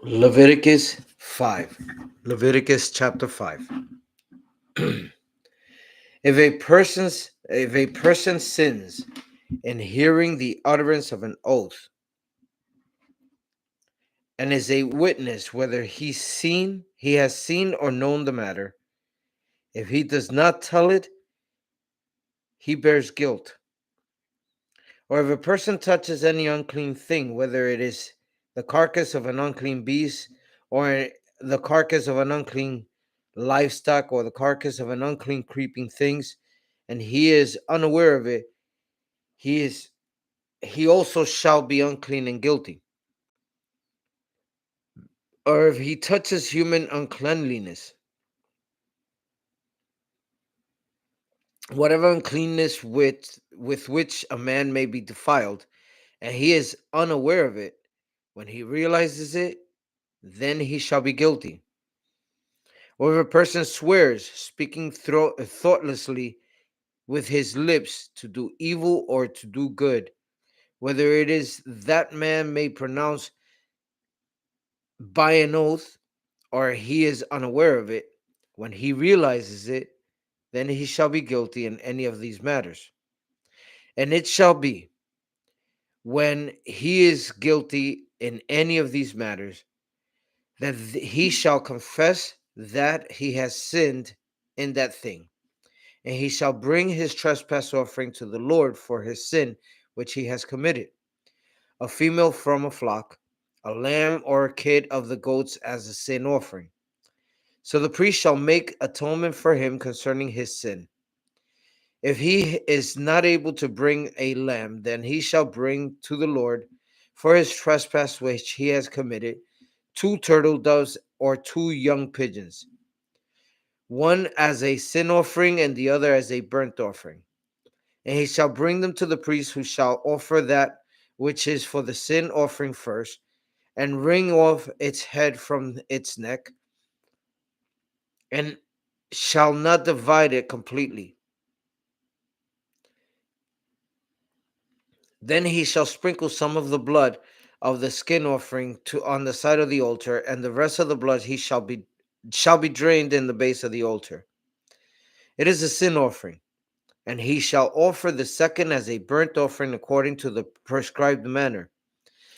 Leviticus 5. Leviticus chapter 5. If a person sins in hearing the utterance of an oath and is a witness whether he has seen or known the matter, if he does not tell it, he bears guilt. Or if a person touches any unclean thing, whether it is the carcass of an unclean beast, or the carcass of an unclean livestock, or the carcass of an unclean creeping things, and he is unaware of it, he also shall be unclean and guilty. Or if he touches human uncleanliness, whatever uncleanness with which a man may be defiled, and he is unaware of it, when he realizes it, then he shall be guilty. Or if a person swears, speaking thoughtlessly with his lips to do evil or to do good, whether it is that man may pronounce by an oath or he is unaware of it, when he realizes it, then he shall be guilty in any of these matters. And it shall be, when he is guilty in any of these matters, that he shall confess that he has sinned in that thing, and he shall bring his trespass offering to the Lord for his sin which he has committed, a female from a flock, a lamb or a kid of the goats as a sin offering. So the priest shall make atonement for him concerning his sin. If he is not able to bring a lamb, then he shall bring to the Lord for his trespass which he has committed 2 turtle doves or 2 young pigeons, one as a sin offering and the other as a burnt offering. And he shall bring them to the priest, who shall offer that which is for the sin offering first, and wring off its head from its neck, and shall not divide it completely. Then he shall sprinkle some of the blood of the skin offering on the side of the altar, and the rest of the blood he shall be drained in the base of the altar. It is a sin offering, and he shall offer the second as a burnt offering according to the prescribed manner.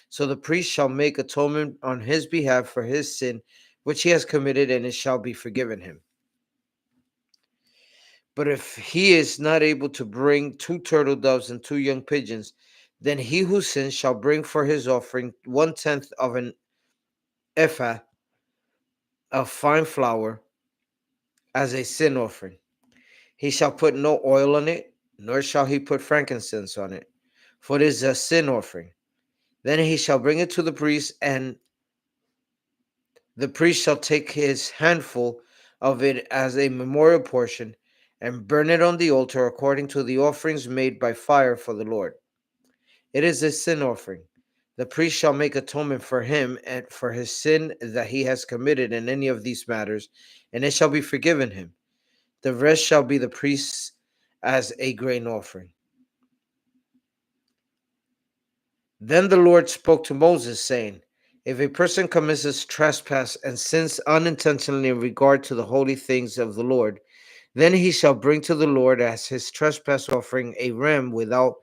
So the priest shall make atonement on his behalf for his sin which he has committed, and it shall be forgiven him. But if he is not able to bring 2 turtle doves and 2 young pigeons, then he who sins shall bring for his offering 1/10 of an ephah of fine flour as a sin offering. He shall put no oil on it, nor shall he put frankincense on it, for it is a sin offering. Then he shall bring it to the priest, and the priest shall take his handful of it as a memorial portion, and burn it on the altar according to the offerings made by fire for the Lord. It is a sin offering. The priest shall make atonement for him and for his sin that he has committed in any of these matters, and it shall be forgiven him. The rest shall be the priest's as a grain offering. Then the Lord spoke to Moses, saying, if a person commits a trespass and sins unintentionally in regard to the holy things of the Lord, then he shall bring to the Lord as his trespass offering a ram without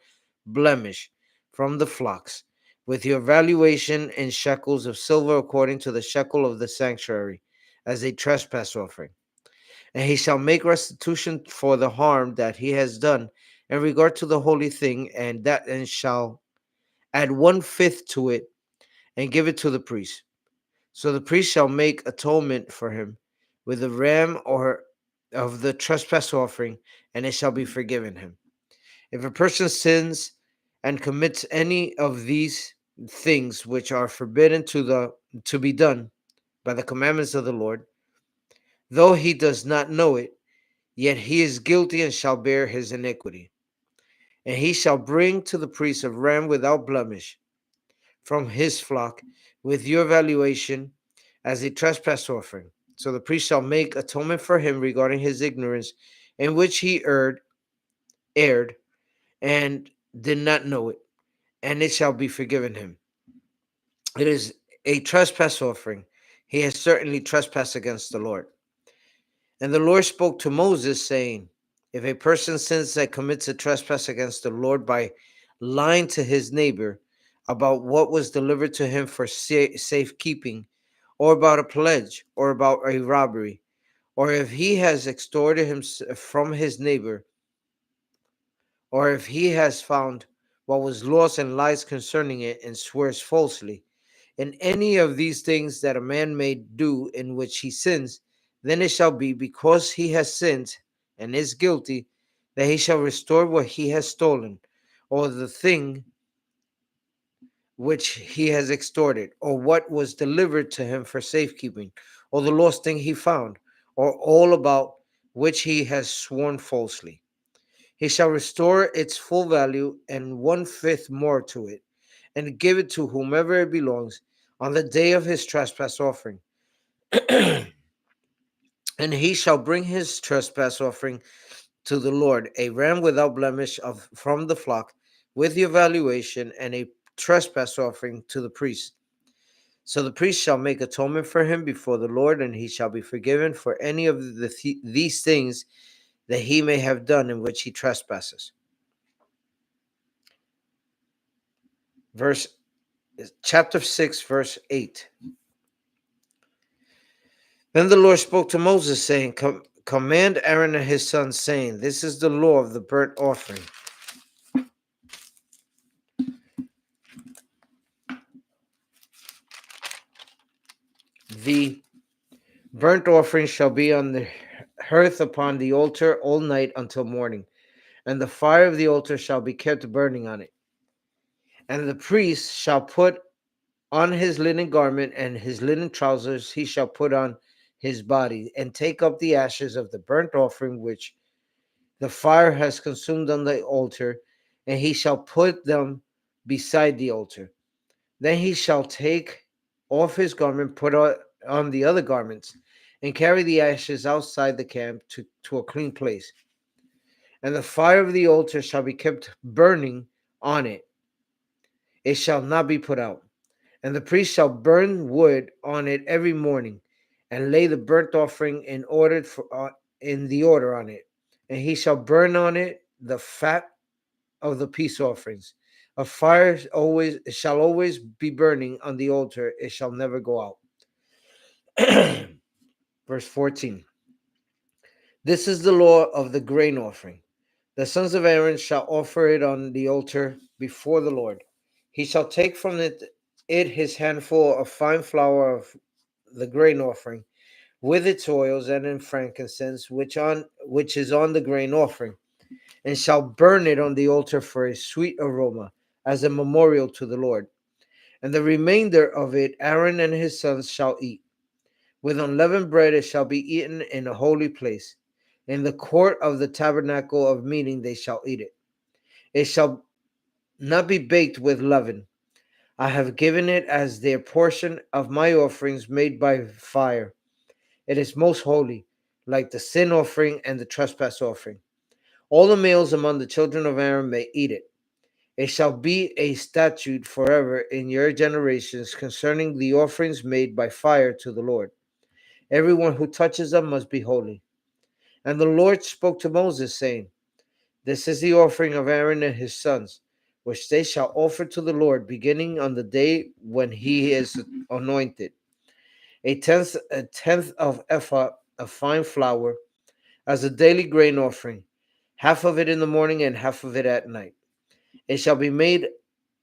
blemish from the flocks, with your valuation in shekels of silver according to the shekel of the sanctuary, as a trespass offering. And he shall make restitution for the harm that he has done in regard to the holy thing, and shall add 1/5 to it and give it to the priest. So the priest shall make atonement for him with the ram or of the trespass offering, and it shall be forgiven him. If a person sins and commits any of these things which are forbidden to be done by the commandments of the Lord, though he does not know it, yet he is guilty and shall bear his iniquity. And he shall bring to the priest a ram without blemish from his flock, with your valuation as a trespass offering. So the priest shall make atonement for him regarding his ignorance, in which he erred, and did not know it, and it shall be forgiven him. It is a trespass offering, he has certainly trespassed against the Lord. And the Lord spoke to Moses, saying, if a person sins that commits a trespass against the Lord by lying to his neighbor about what was delivered to him for safekeeping, or about a pledge, or about a robbery, or if he has extorted him from his neighbor, or if he has found what was lost and lies concerning it and swears falsely, in any of these things that a man may do in which he sins, then it shall be, because he has sinned and is guilty, that he shall restore what he has stolen, or the thing which he has extorted, or what was delivered to him for safekeeping, or the lost thing he found, or all about which he has sworn falsely. He shall restore its full value and 1/5 more to it, and give it to whomever it belongs on the day of his trespass offering. And he shall bring his trespass offering to the Lord, a ram without blemish from the flock, with the evaluation, and a trespass offering to the priest. So the priest shall make atonement for him before the Lord, and he shall be forgiven for any of these things that he may have done in which he trespasses. Chapter 6, verse 8. Then the Lord spoke to Moses, saying, command Aaron and his sons, saying, this is the law of the burnt offering. The burnt offering shall be on the hearth upon the altar all night until morning, and the fire of the altar shall be kept burning on it. And the priest shall put on his linen garment, and his linen trousers he shall put on his body, and take up the ashes of the burnt offering which the fire has consumed on the altar, and he shall put them beside the altar. Then he shall take off his garment, put on the other garments, and carry the ashes outside the camp to a clean place. And the fire of the altar shall be kept burning on it. It shall not be put out. And the priest shall burn wood on it every morning, and lay the burnt offering in the order on it. And he shall burn on it the fat of the peace offerings. A fire shall always be burning on the altar; it shall never go out. Verse 14. This is the law of the grain offering. The sons of Aaron shall offer it on the altar before the Lord. He shall take from it his handful of fine flour of the grain offering, with its oils and in frankincense, which is on the grain offering, and shall burn it on the altar for a sweet aroma, as a memorial to the Lord. And the remainder of it Aaron and his sons shall eat. With unleavened bread it shall be eaten in a holy place. In the court of the tabernacle of meeting they shall eat it. It shall not be baked with leaven. I have given it as their portion of my offerings made by fire. It is most holy, like the sin offering and the trespass offering. All the males among the children of Aaron may eat it. It shall be a statute forever in your generations concerning the offerings made by fire to the Lord. Everyone who touches them must be holy. And the Lord spoke to Moses, saying, this is the offering of Aaron and his sons, which they shall offer to the Lord, beginning on the day when he is anointed. A tenth of ephah of fine flour as a daily grain offering, half of it in the morning and half of it at night. It shall be made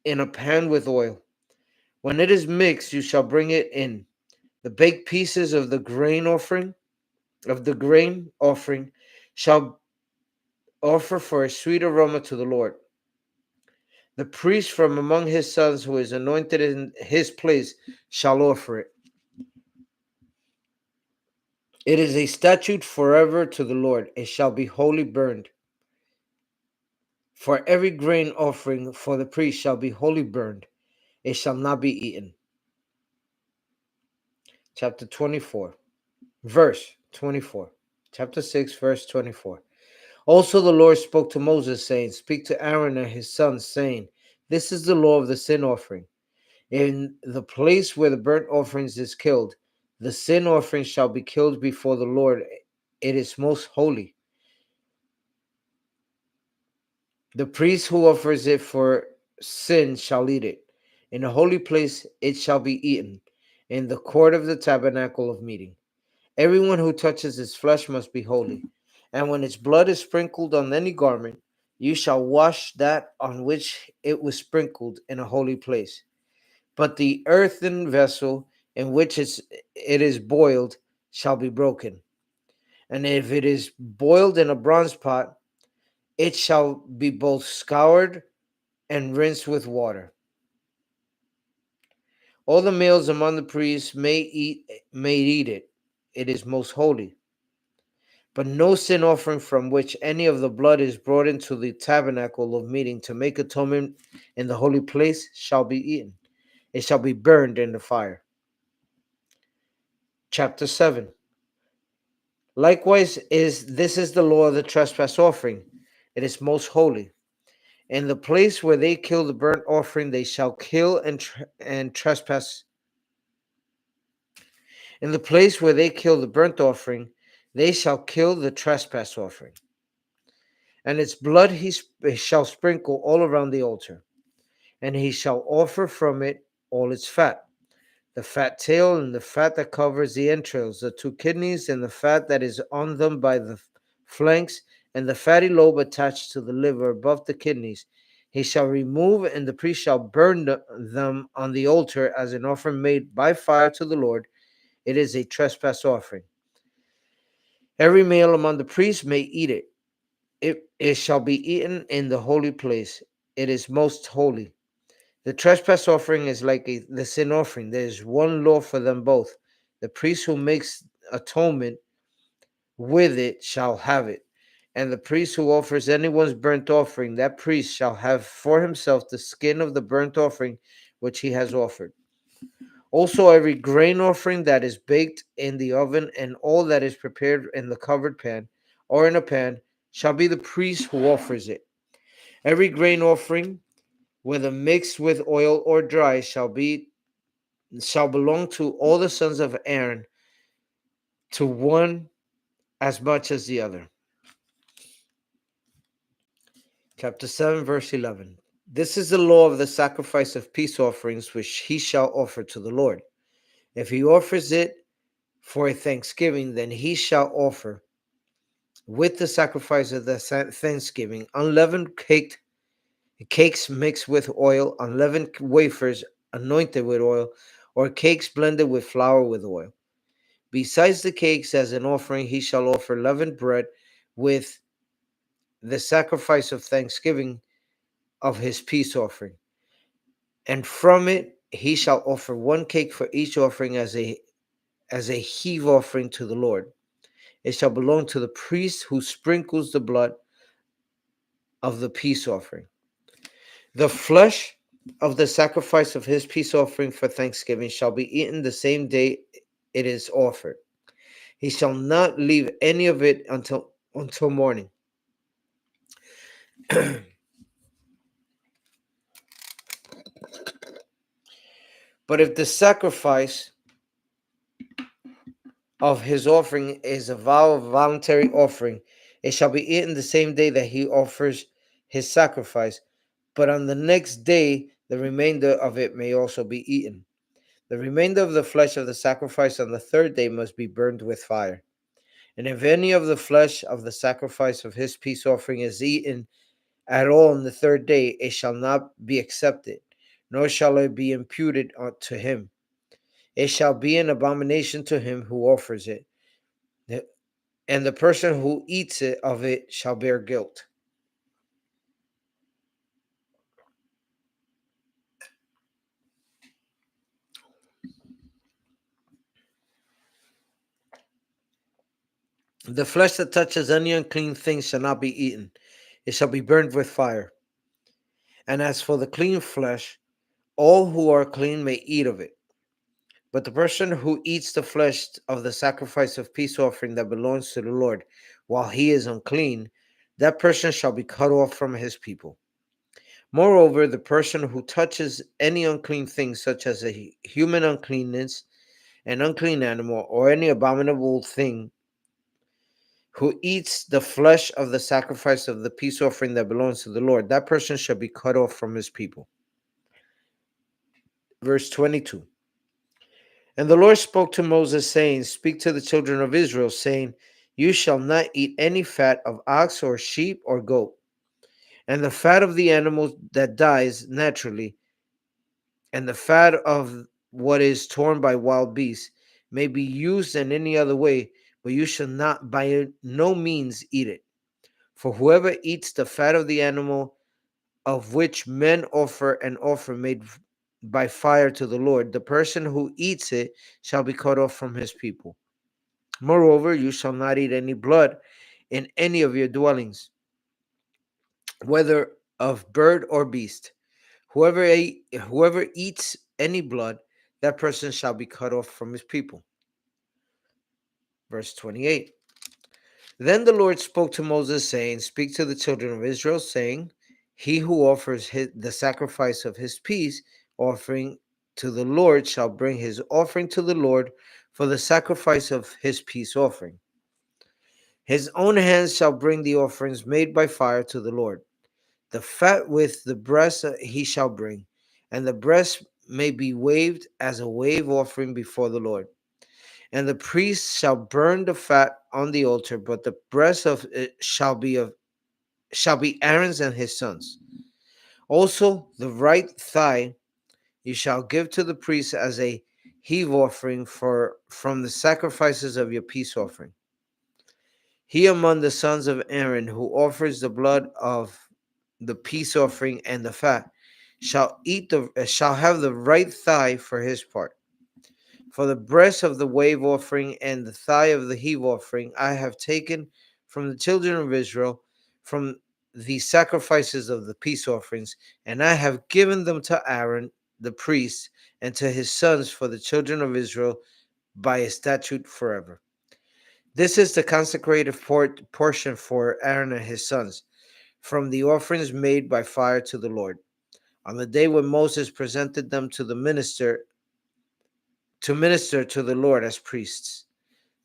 in a pan with oil. When it is mixed, you shall bring it in. The baked pieces of the grain offering shall offer for a sweet aroma to the Lord. The priest from among his sons who is anointed in his place shall offer it. It is a statute forever to the Lord. It shall be wholly burned. For every grain offering for the priest shall be wholly burned. It shall not be eaten. Chapter 24. Verse 24. Chapter 6, verse 24. Also the Lord spoke to Moses, saying, speak to Aaron and his sons, saying, this is the law of the sin offering. In the place where the burnt offerings is killed, the sin offering shall be killed before the Lord. It is most holy. The priest who offers it for sin shall eat it. In a holy place it shall be eaten, in the court of the tabernacle of meeting. Everyone who touches its flesh must be holy. And when its blood is sprinkled on any garment, you shall wash that on which it was sprinkled in a holy place. But the earthen vessel in which it is boiled shall be broken. And if it is boiled in a bronze pot, it shall be both scoured and rinsed with water. All the males among the priests may eat it. It is most holy. But no sin offering from which any of the blood is brought into the tabernacle of meeting to make atonement in the holy place shall be eaten. It shall be burned in the fire. Chapter 7. Likewise, this is the law of the trespass offering. It is most holy. In the place where they kill the burnt offering, they shall kill and trespass. In the place where they kill the burnt offering, they shall kill the trespass offering. And its blood he shall sprinkle all around the altar. And he shall offer from it all its fat, the fat tail and the fat that covers the entrails, the two kidneys and the fat that is on them by the flanks, and the fatty lobe attached to the liver above the kidneys. He shall remove, and the priest shall burn them on the altar as an offering made by fire to the Lord. It is a trespass offering. Every male among the priests may eat it. It shall be eaten in the holy place. It is most holy. The trespass offering is like the sin offering. There is one law for them both. The priest who makes atonement with it shall have it. And the priest who offers anyone's burnt offering, that priest shall have for himself the skin of the burnt offering which he has offered. Also, every grain offering that is baked in the oven and all that is prepared in the covered pan or in a pan shall be the priest who offers it. Every grain offering, whether mixed with oil or dry, shall belong to all the sons of Aaron, to one as much as the other. Chapter 7, verse 11. This is the law of the sacrifice of peace offerings which he shall offer to the Lord. If he offers it for a thanksgiving, then he shall offer with the sacrifice of the thanksgiving unleavened cakes mixed with oil, unleavened wafers anointed with oil, or cakes blended with flour with oil. Besides the cakes as an offering, he shall offer leavened bread with the sacrifice of thanksgiving of his peace offering. And from it he shall offer one cake for each offering as a heave offering to the Lord. It shall belong to the priest who sprinkles the blood of the peace offering. The flesh of the sacrifice of his peace offering for thanksgiving shall be eaten the same day it is offered. He shall not leave any of it until morning. But if the sacrifice of his offering is a voluntary offering, it shall be eaten the same day that he offers his sacrifice. But on the next day, the remainder of it may also be eaten. The remainder of the flesh of the sacrifice on the third day must be burned with fire. And if any of the flesh of the sacrifice of his peace offering is eaten at all on the third day, it shall not be accepted, nor shall it be imputed to him. It shall be an abomination to him who offers it, and the person who eats of it shall bear guilt. The flesh that touches any unclean thing shall not be eaten. It shall be burned with fire. And as for the clean flesh, all who are clean may eat of it. But the person who eats the flesh of the sacrifice of peace offering that belongs to the Lord, while he is unclean, that person shall be cut off from his people. Moreover, the person who touches any unclean thing, such as a human uncleanness, an unclean animal, or any abominable thing, who eats the flesh of the sacrifice of the peace offering that belongs to the Lord, that person shall be cut off from his people. Verse 22. And the Lord spoke to Moses, saying, Speak to the children of Israel, saying, You shall not eat any fat of ox or sheep or goat, and the fat of the animal that dies naturally, and the fat of what is torn by wild beasts may be used in any other way, but you shall not by no means eat it. For whoever eats the fat of the animal of which men offer an offer made by fire to the Lord, the person who eats it shall be cut off from his people. Moreover, you shall not eat any blood in any of your dwellings, whether of bird or beast. Whoever eats any blood, that person shall be cut off from his people. Verse 28. Then the Lord spoke to Moses, saying, Speak to the children of Israel, saying, He who offers the sacrifice of his peace offering to the Lord shall bring his offering to the Lord for the sacrifice of his peace offering. His own hands shall bring the offerings made by fire to the Lord. The fat with the breast he shall bring, and the breast may be waved as a wave offering before the Lord. And the priest shall burn the fat on the altar, but the breast of it shall be Aaron's and his sons. Also the right thigh you shall give to the priest as a heave offering from the sacrifices of your peace offering. He among the sons of Aaron who offers the blood of the peace offering and the fat shall have the right thigh for his part. For the breast of the wave offering and the thigh of the heave offering I have taken from the children of Israel, from the sacrifices of the peace offerings, and I have given them to Aaron the priest and to his sons for the children of Israel by a statute forever. This is the consecrated portion for Aaron and his sons, from the offerings made by fire to the Lord. On the day when Moses presented them to minister to the Lord as priests.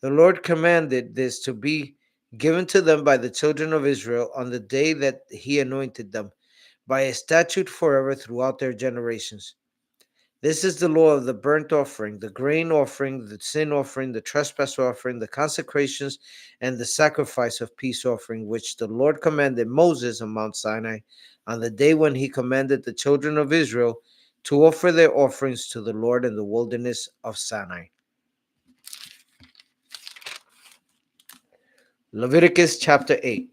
The Lord commanded this to be given to them by the children of Israel on the day that he anointed them, by a statute forever throughout their generations. This is the law of the burnt offering, the grain offering, the sin offering, the trespass offering, the consecrations, and the sacrifice of peace offering, which the Lord commanded Moses on Mount Sinai on the day when he commanded the children of Israel to offer their offerings to the Lord in the wilderness of Sinai. Leviticus chapter 8.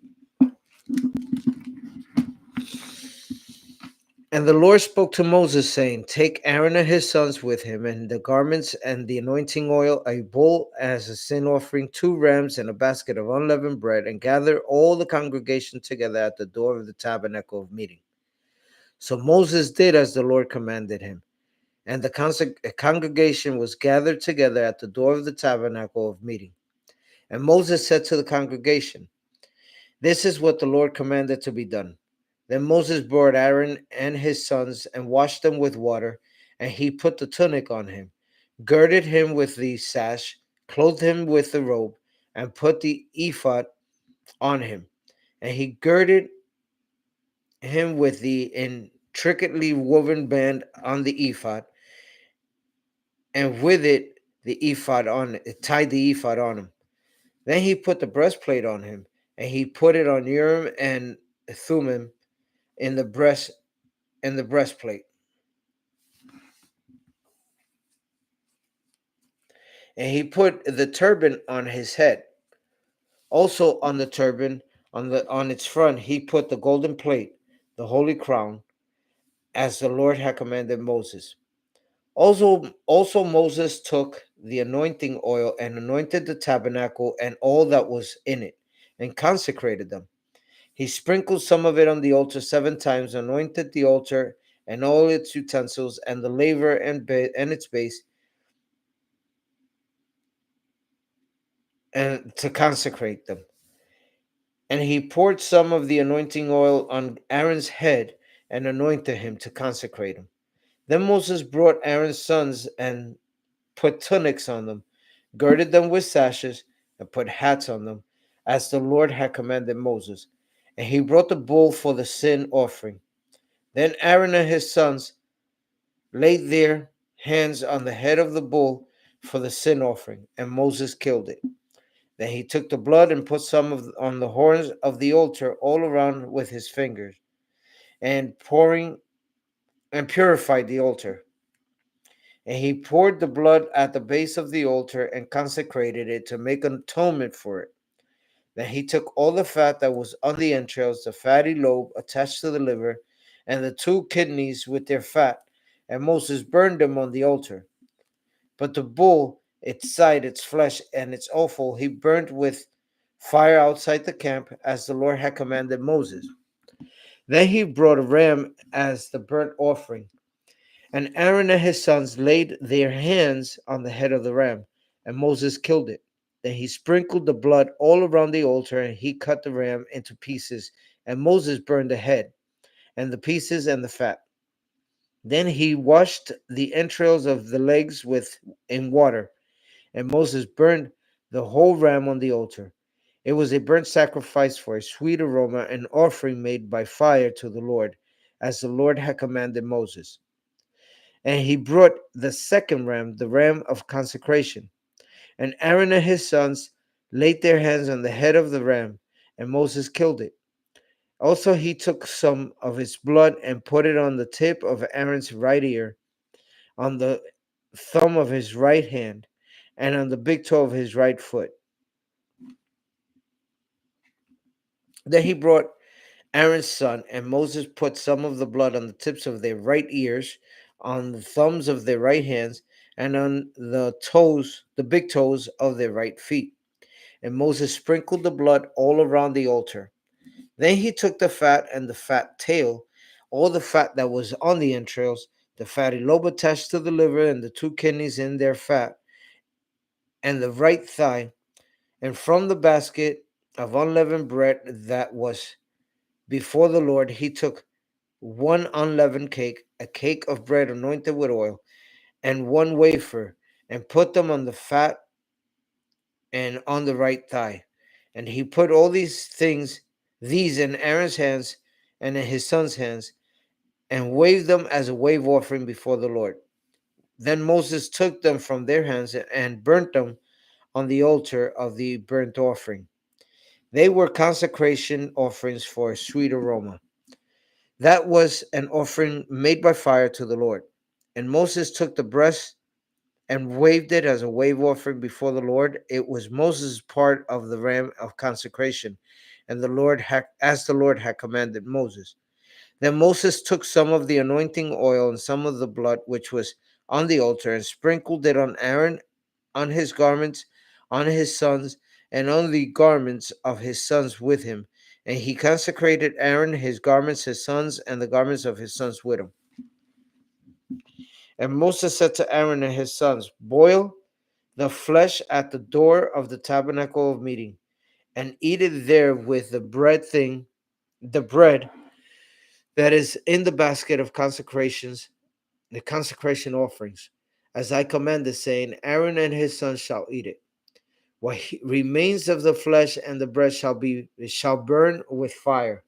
And the Lord spoke to Moses, saying, Take Aaron and his sons with him, and the garments and the anointing oil, a bull as a sin offering, 2 rams, and a basket of unleavened bread, and gather all the congregation together at the door of the tabernacle of meeting. So Moses did as the Lord commanded him, and the congregation was gathered together at the door of the tabernacle of meeting. And Moses said to the congregation, This is what the Lord commanded to be done. Then Moses brought Aaron and his sons and washed them with water, and he put the tunic on him, girded him with the sash, clothed him with the robe, and put the ephod on him. And he girded him with the intricately woven band on the ephod, and with it tied the ephod on him. Then he put the breastplate on him, and he put it on Urim and Thummim in the breastplate. And he put the turban on his head. Also on the turban, on its front, he put the golden plate, the holy crown, as the Lord had commanded Moses. Also Moses took the anointing oil and anointed the tabernacle and all that was in it, and consecrated them. He sprinkled some of it on the altar 7 times, anointed the altar and all its utensils, and the laver and its base, and to consecrate them. And he poured some of the anointing oil on Aaron's head and anointed him to consecrate him. Then Moses brought Aaron's sons and put tunics on them, girded them with sashes, and put hats on them, as the Lord had commanded Moses. And he brought the bull for the sin offering. Then Aaron and his sons laid their hands on the head of the bull for the sin offering, and Moses killed it. Then he took the blood and put some on the horns of the altar all around with his fingers, and purified the altar. And he poured the blood at the base of the altar and consecrated it to make an atonement for it. Then he took all the fat that was on the entrails, the fatty lobe attached to the liver, and the two kidneys with their fat, and Moses burned them on the altar. But the bull, its side, its flesh, and its offal, he burnt with fire outside the camp, as the Lord had commanded Moses. Then he brought a ram as the burnt offering, and Aaron and his sons laid their hands on the head of the ram, and Moses killed it. Then he sprinkled the blood all around the altar, and he cut the ram into pieces, and Moses burned the head, and the pieces, and the fat. Then he washed the entrails of the legs in water, and Moses burned the whole ram on the altar. It was a burnt sacrifice for a sweet aroma, an offering made by fire to the Lord, as the Lord had commanded Moses. And he brought the second ram, the ram of consecration. And Aaron and his sons laid their hands on the head of the ram, and Moses killed it. Also, he took some of its blood and put it on the tip of Aaron's right ear, on the thumb of his right hand, and on the big toe of his right foot. Then he brought Aaron's son, and Moses put some of the blood on the tips of their right ears, on the thumbs of their right hands, and on the big toes of their right feet. And Moses sprinkled the blood all around the altar. Then he took the fat and the fat tail, all the fat that was on the entrails, the fatty lobe attached to the liver, and the two kidneys in their fat, and the right thigh, and from the basket of unleavened bread that was before the Lord, he took one unleavened cake, a cake of bread anointed with oil, and one wafer, and put them on the fat and on the right thigh. And he put all these in Aaron's hands and in his son's hands, and waved them as a wave offering before the Lord. Then Moses took them from their hands and burnt them on the altar of the burnt offering. They were consecration offerings for a sweet aroma. That was an offering made by fire to the Lord. And Moses took the breast and waved it as a wave offering before the Lord. It was Moses' part of the ram of consecration, and as the Lord had commanded Moses. Then Moses took some of the anointing oil and some of the blood which was on the altar, and sprinkled it on Aaron, on his garments, on his sons, and on the garments of his sons with him. And he consecrated Aaron, his garments, his sons, and the garments of his sons with him. And Moses said to Aaron and his sons, boil the flesh at the door of the tabernacle of meeting, and eat it there with the bread that is in the basket of consecrations, the consecration offerings, as I commanded, saying, Aaron and his sons shall eat it. What remains of the flesh and the bread shall burn with fire.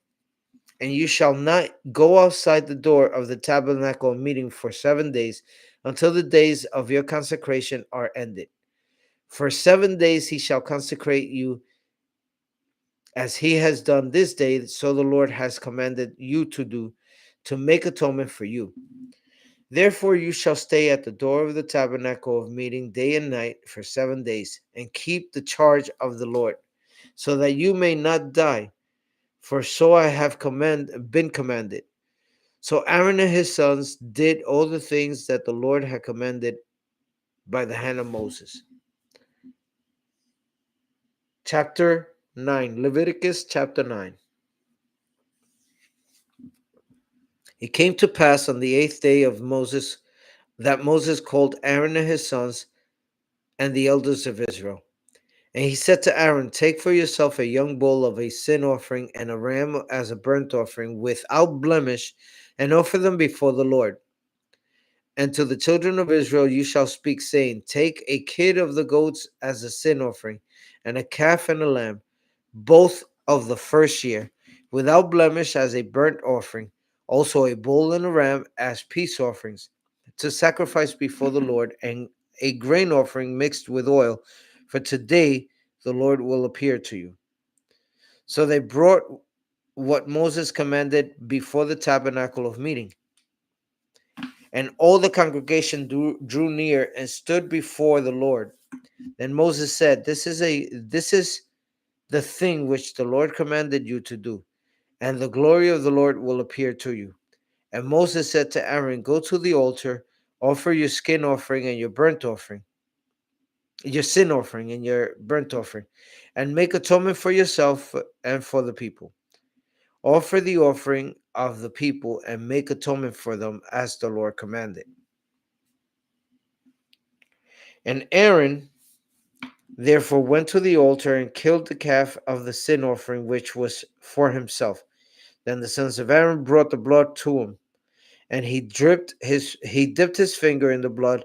And you shall not go outside the door of the tabernacle of meeting for 7 days, until the days of your consecration are ended. For 7 days he shall consecrate you, as he has done this day, so the Lord has commanded you to do, to make atonement for you. Therefore you shall stay at the door of the tabernacle of meeting day and night for 7 days, and keep the charge of the Lord, so that you may not die, for so I have been commanded. So Aaron and his sons did all the things that the Lord had commanded by the hand of Moses. Chapter 9, Leviticus chapter 9. It came to pass on the 8th day of Moses that Moses called Aaron and his sons and the elders of Israel. And he said to Aaron, take for yourself a young bull of a sin offering and a ram as a burnt offering without blemish, and offer them before the Lord. And to the children of Israel you shall speak, saying, take a kid of the goats as a sin offering, and a calf and a lamb, both of the first year, without blemish as a burnt offering, also a bull and a ram as peace offerings, to sacrifice before the Lord, and a grain offering mixed with oil, for today the Lord will appear to you. So they brought what Moses commanded before the tabernacle of meeting. And all the congregation drew near and stood before the Lord. Then Moses said, this is the thing which the Lord commanded you to do, and the glory of the Lord will appear to you. And Moses said to Aaron, go to the altar, offer your skin offering and your burnt offering, your sin offering and your burnt offering, and make atonement for yourself and for the people. Offer the offering of the people and make atonement for them as the Lord commanded. And Aaron therefore went to the altar and killed the calf of the sin offering which was for himself. Then the sons of Aaron brought the blood to him, and he dipped his finger in the blood,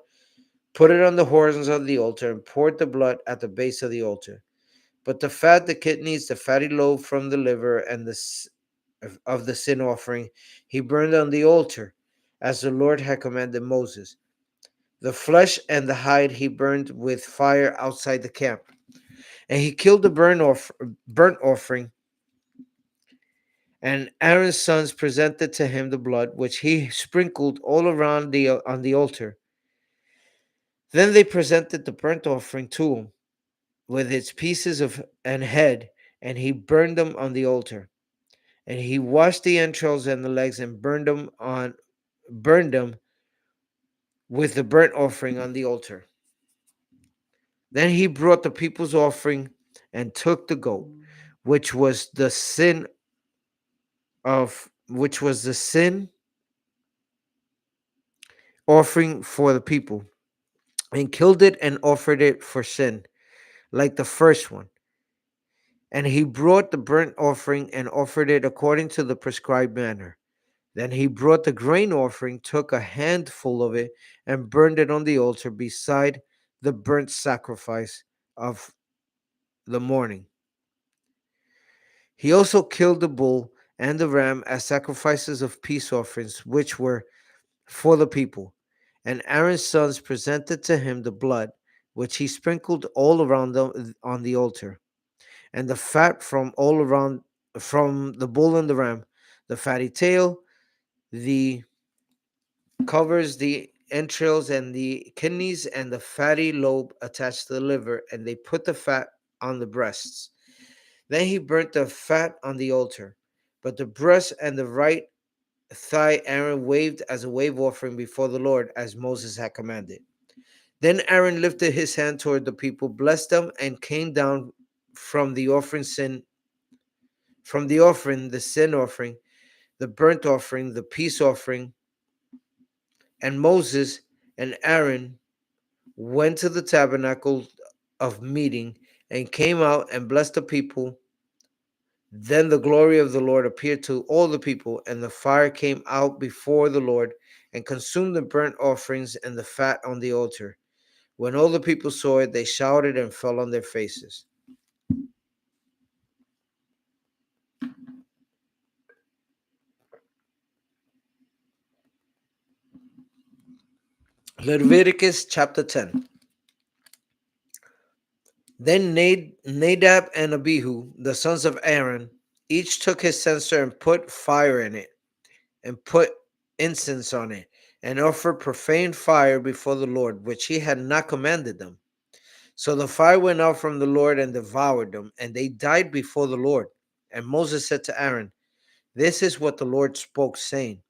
put it on the horns of the altar, and poured the blood at the base of the altar. But the fat, the kidneys, the fatty lobe from the liver, and of the sin offering, he burned on the altar, as the Lord had commanded Moses. The flesh and the hide he burned with fire outside the camp. And he killed the burnt offering, and Aaron's sons presented to him the blood, which he sprinkled all around on the altar. Then they presented the burnt offering to him, with its pieces of and head, and he burned them on the altar. And he washed the entrails and the legs and burned them with the burnt offering on the altar. Then he brought the people's offering and took the goat, which was the sin offering for the people, and killed it and offered it for sin, like the first one. And he brought the burnt offering and offered it according to the prescribed manner. Then he brought the grain offering, took a handful of it, and burned it on the altar beside the burnt sacrifice of the morning. He also killed the bull and the ram as sacrifices of peace offerings, which were for the people. And Aaron's sons presented to him the blood, which he sprinkled all around them on the altar, and the fat from all around, from the bull and the ram, the fatty tail, the covers, the entrails, and the kidneys, and the fatty lobe attached to the liver, and they put the fat on the breasts. Then he burnt the fat on the altar, but the breast and the right thigh Aaron waved as a wave offering before the Lord, as Moses had commanded. Then Aaron lifted his hand toward the people, blessed them, and came down from the offering the sin offering, the burnt offering, the peace offering. And Moses and Aaron went to the tabernacle of meeting and came out and blessed the people. Then the glory of the Lord appeared to all the people, and the fire came out before the Lord and consumed the burnt offerings and the fat on the altar. When all the people saw it, they shouted and fell on their faces. Leviticus chapter 10. Then Nadab and Abihu, the sons of Aaron, each took his censer and put fire in it, and put incense on it, and offered profane fire before the Lord, which he had not commanded them. So the fire went out from the Lord and devoured them, and they died before the Lord. And Moses said to Aaron, this is what the Lord spoke, saying,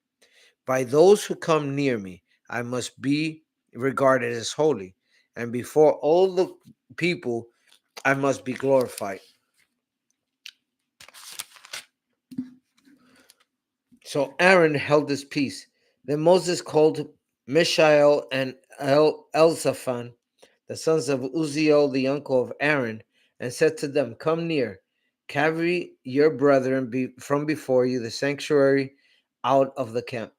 by those who come near me, I must be regarded as holy, and before all the people, I must be glorified. So Aaron held his peace. Then Moses called Mishael and Elzaphan, the sons of Uzziel, the uncle of Aaron, and said to them, "Come near, carry your brethren from before you the sanctuary out of the camp."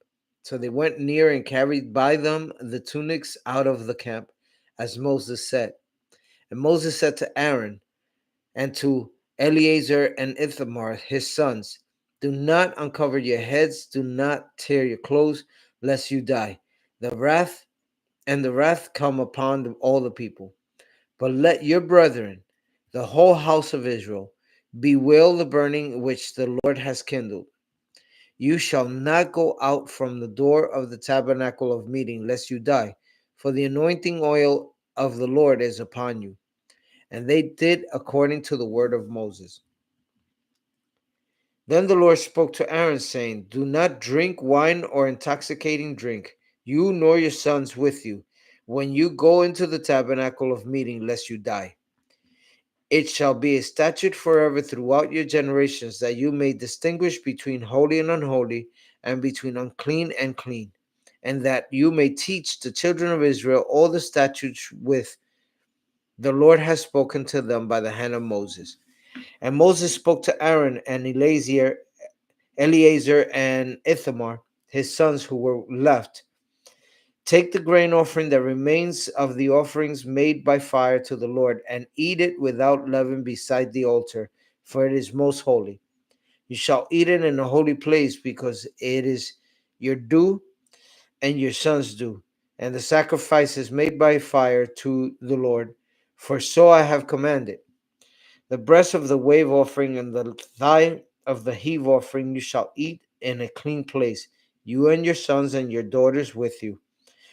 So they went near and carried by them the tunics out of the camp, as Moses said. And Moses said to Aaron and to Eleazar and Ithamar, his sons, "Do not uncover your heads, do not tear your clothes, lest you die. The wrath come upon all the people. But let your brethren, the whole house of Israel, bewail the burning which the Lord has kindled. You shall not go out from the door of the tabernacle of meeting, lest you die, for the anointing oil of the Lord is upon you." And they did according to the word of Moses. Then the Lord spoke to Aaron, saying, "Do not drink wine or intoxicating drink, you nor your sons with you, when you go into the tabernacle of meeting, lest you die. It shall be a statute forever throughout your generations, that you may distinguish between holy and unholy, and between unclean and clean, and that you may teach the children of Israel all the statutes which the Lord has spoken to them by the hand of Moses." And Moses spoke to Aaron and Eleazar and Ithamar, his sons who were left, "Take the grain offering that remains of the offerings made by fire to the Lord, and eat it without leaven beside the altar, for it is most holy. You shall eat it in a holy place, because it is your due and your sons' due, and the sacrifices made by fire to the Lord, for so I have commanded. The breast of the wave offering and the thigh of the heave offering you shall eat in a clean place, you and your sons and your daughters with you,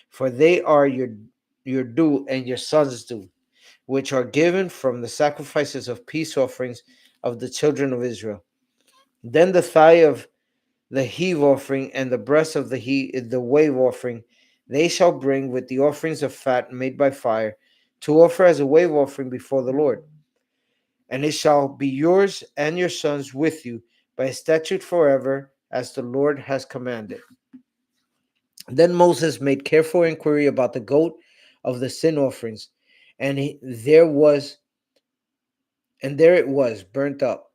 for they are your due and your sons' due, which are given from the sacrifices of peace offerings of the children of Israel. Then the thigh of the heave offering and the breast of the wave offering they shall bring with the offerings of fat made by fire, to offer as a wave offering before the Lord. And it shall be yours and your sons with you by a statute forever, as the Lord has commanded. Then Moses made careful inquiry about the goat of the sin offerings, and there it was burnt up.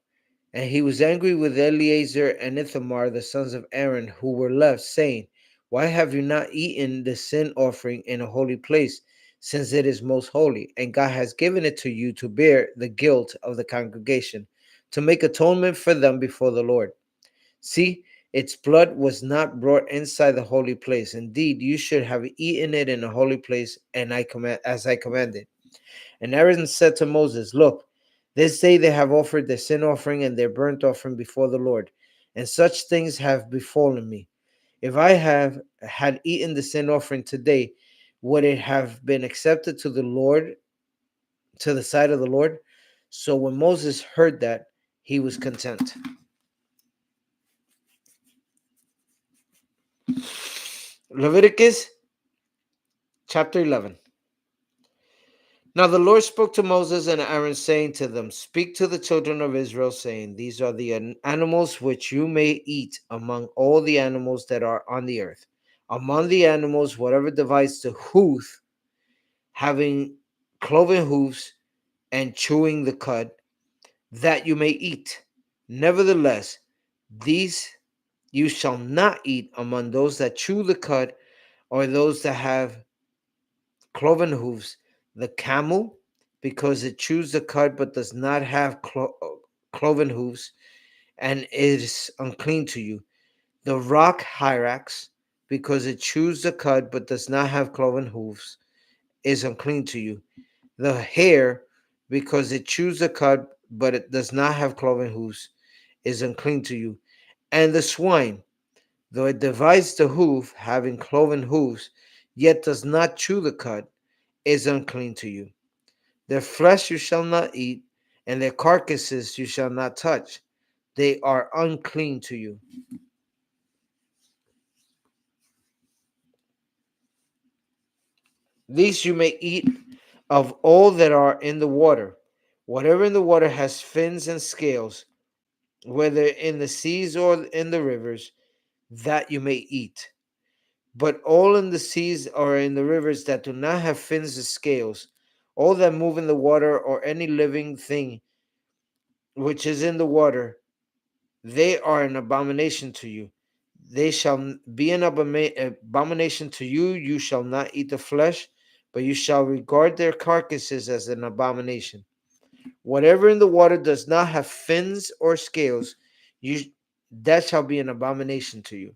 And he was angry with Eleazar and Ithamar, the sons of Aaron, who were left, saying, "Why have you not eaten the sin offering in a holy place, since it is most holy, and God has given it to you to bear the guilt of the congregation, to make atonement for them before the Lord? See, its blood was not brought inside the holy place. Indeed, you should have eaten it in a holy place, and as I commanded." And Aaron said to Moses, "Look, this day they have offered their sin offering and their burnt offering before the Lord, and such things have befallen me. If I have had eaten the sin offering today, would it have been accepted to the Lord, to the sight of the Lord?" So when Moses heard that, he was content. Leviticus chapter 11. Now the Lord spoke to Moses and Aaron, saying to them, "Speak to the children of Israel, saying, These are the animals which you may eat among all the animals that are on the earth. Among the animals, whatever divides the hoof, having cloven hoofs and chewing the cud, that you may eat. Nevertheless, these you shall not eat among those that chew the cud, or those that have cloven hooves: the camel, because it chews the cud but does not have cloven hooves, and is unclean to you; the rock hyrax, because it chews the cud but does not have cloven hooves, is unclean to you; the hare, because it chews the cud but it does not have cloven hooves, is unclean to you; and the swine, though it divides the hoof, having cloven hooves, yet does not chew the cud, is unclean to you. Their flesh you shall not eat, and their carcasses you shall not touch. They are unclean to you. These you may eat of all that are in the water. Whatever in the water has fins and scales, whether in the seas or in the rivers, that you may eat. But all in the seas or in the rivers that do not have fins and scales, All that move in the water, or any living thing which is in the water, they are an abomination to you. They shall be an abomination to you. You shall not eat the flesh, but you shall regard their carcasses as an abomination. Whatever in the water does not have fins or scales, you that shall be an abomination to you.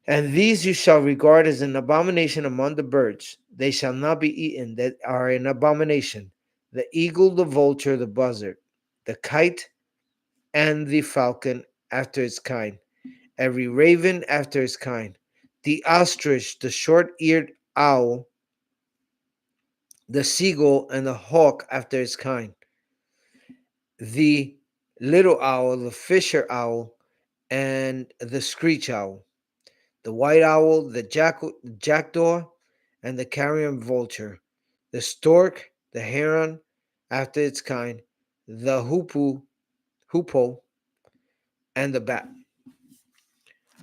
And these you shall regard as an abomination among the birds. They shall not be eaten, that are an abomination: the eagle, the vulture, the buzzard, the kite, and the falcon after its kind, every raven after its kind, the ostrich, the short eared owl, the seagull, and the hawk after its kind, the little owl, the fisher owl, and the screech owl, the white owl, the jackdaw, and the carrion vulture, the stork, the heron after its kind, the hoopoe, and the bat.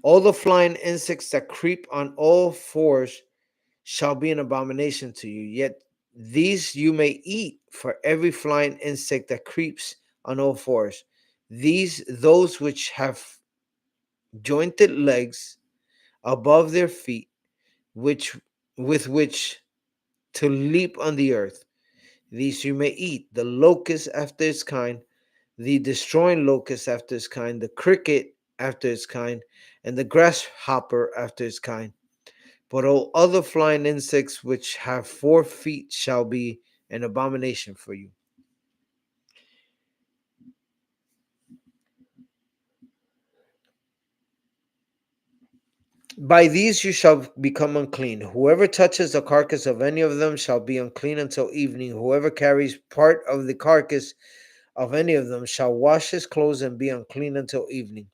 All the flying insects that creep on all fours shall be an abomination to you. Yet these you may eat, for every flying insect that creeps on all fours. Those which have jointed legs above their feet, which with which to leap on the earth. These you may eat: the locust after its kind, the destroying locust after its kind, the cricket after its kind, and the grasshopper after its kind. But all other flying insects which have 4 feet shall be an abomination for you. By these you shall become unclean. Whoever touches the carcass of any of them shall be unclean until evening. Whoever carries part of the carcass of any of them shall wash his clothes and be unclean until evening.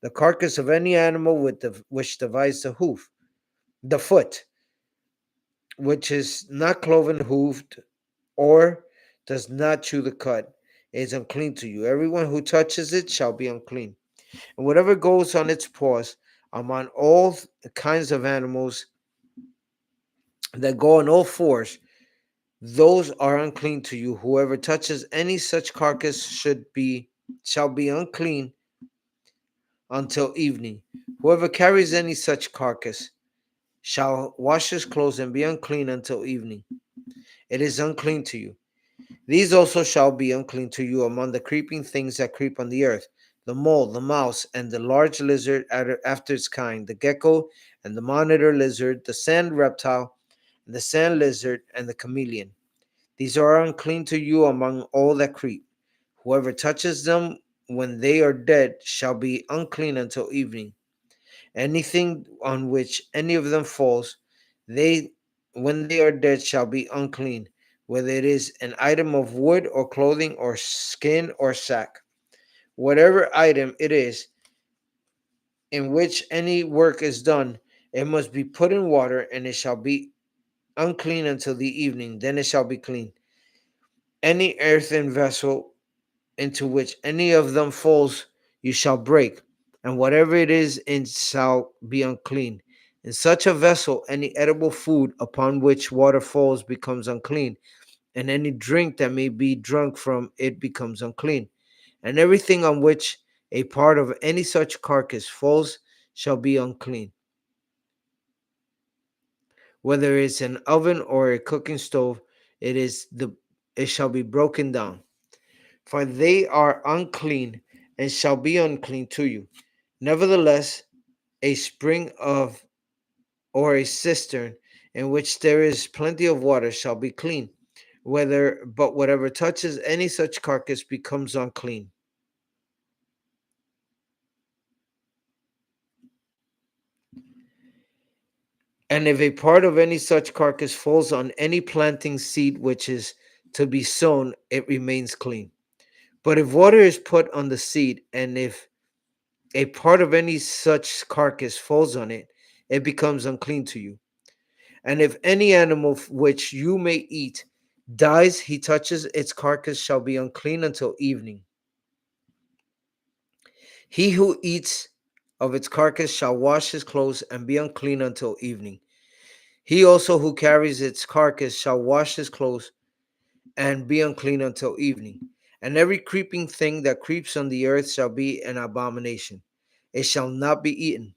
The carcass of any animal which divides the foot, which is not cloven hooved, or does not chew the cud, is unclean to you. Everyone who touches it shall be unclean. And whatever goes on its paws among all kinds of animals that go on all fours, those are unclean to you. Whoever touches any such carcass shall be unclean until evening. Whoever carries any such carcass shall wash his clothes and be unclean until evening. It is unclean to you. These also shall be unclean to you among the creeping things that creep on the earth: the mole, the mouse, and the large lizard after its kind, the gecko and the monitor lizard, the sand reptile, and the sand lizard, and the chameleon. These are unclean to you among all that creep. Whoever touches them when they are dead shall be unclean until evening. Anything on which any of them falls, they when they are dead shall be unclean, whether it is an item of wood or clothing or skin or sack. Whatever item it is in which any work is done, it must be put in water, and it shall be unclean until the evening. Then it shall be clean. Any earthen vessel into which any of them falls, you shall break, and whatever it is in shall be unclean. In such a vessel, any edible food upon which water falls becomes unclean, and any drink that may be drunk from it becomes unclean. And everything on which a part of any such carcass falls shall be unclean, whether it's an oven or a cooking stove. It shall be broken down, for they are unclean and shall be unclean to you. Nevertheless, a spring of or a cistern in which there is plenty of water shall be clean. Whatever touches any such carcass becomes unclean. And if a part of any such carcass falls on any planting seed which is to be sown, it remains clean. But if water is put on the seed, and if a part of any such carcass falls on it, it becomes unclean to you. And if any animal which you may eat dies, he touches its carcass shall be unclean until evening. He who eats of its carcass shall wash his clothes and be unclean until evening. He also who carries its carcass shall wash his clothes and be unclean until evening. And every creeping thing that creeps on the earth shall be an abomination. It shall not be eaten.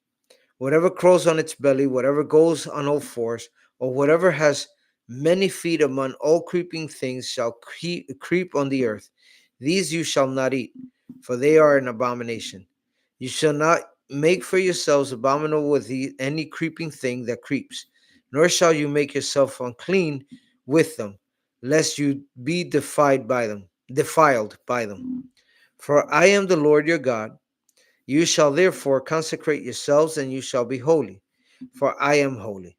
Whatever crawls on its belly, whatever goes on all fours, or whatever has many feet among all creeping things shall creep on the earth. These you shall not eat, for they are an abomination. You shall not make for yourselves abominable with any creeping thing that creeps, nor shall you make yourself unclean with them, lest you be defiled by them. For I am the Lord your God. You shall therefore consecrate yourselves, and you shall be holy, for I am holy.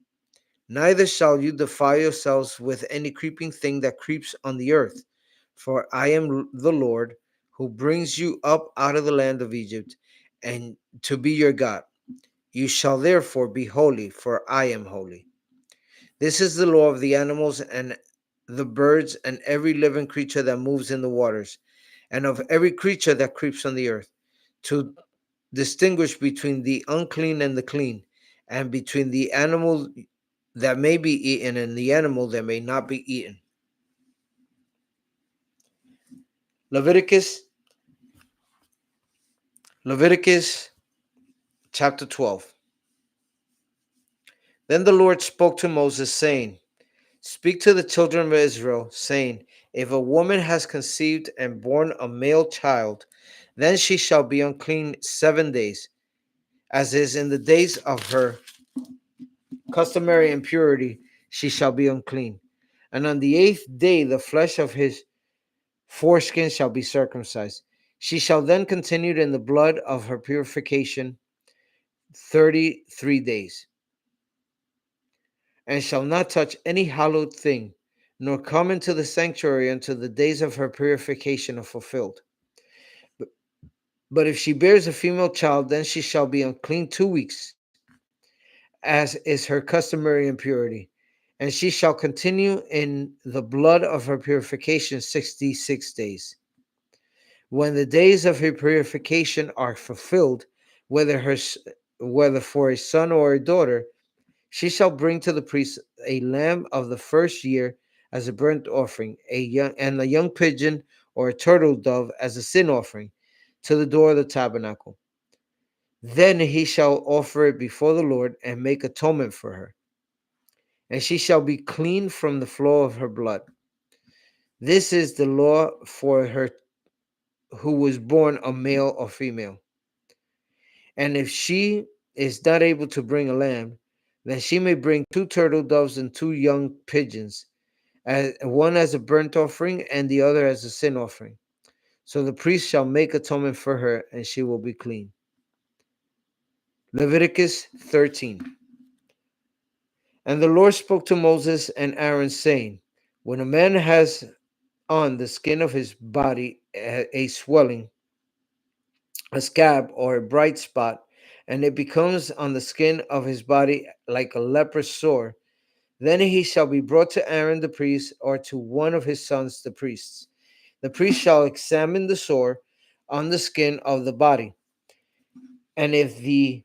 Neither shall you defile yourselves with any creeping thing that creeps on the earth, for I am the Lord who brings you up out of the land of Egypt, and to be your God. You shall therefore be holy, for I am holy. This is the law of the animals and the birds and every living creature that moves in the waters, and of every creature that creeps on the earth, to distinguish between the unclean and the clean, and between the animal that may be eaten and the animal that may not be eaten. Leviticus, Leviticus chapter 12. Then the Lord spoke to Moses, saying, Speak to the children of Israel, saying, If a woman has conceived and born a male child, then she shall be unclean 7 days, as is in the days of her customary impurity, she shall be unclean. And on the 8th day, the flesh of his foreskin shall be circumcised. She shall then continue in the blood of her purification 33 days, and shall not touch any hallowed thing, nor come into the sanctuary until the days of her purification are fulfilled. But, but if she bears a female child, then she shall be unclean 2 weeks, as is her customary impurity, and she shall continue in the blood of her purification 66 days. When the days of her purification are fulfilled, whether her whether for a son or a daughter, she shall bring to the priest a lamb of the first year as a burnt offering, a young pigeon or a turtle dove as a sin offering, to the door of the tabernacle. Then he shall offer it before the Lord and make atonement for her, and she shall be clean from the flow of her blood. This is the law for her who was born a male or female. And if she is not able to bring a lamb, then she may bring 2 turtle doves and 2 young pigeons, one as a burnt offering and the other as a sin offering. So the priest shall make atonement for her, and she will be clean. Leviticus 13. And the Lord spoke to Moses and Aaron, saying, When a man has on the skin of his body a swelling, a scab, or a bright spot, and it becomes on the skin of his body like a leprous sore, then he shall be brought to Aaron the priest, or to one of his sons the priests. The priest shall examine the sore on the skin of the body, and if the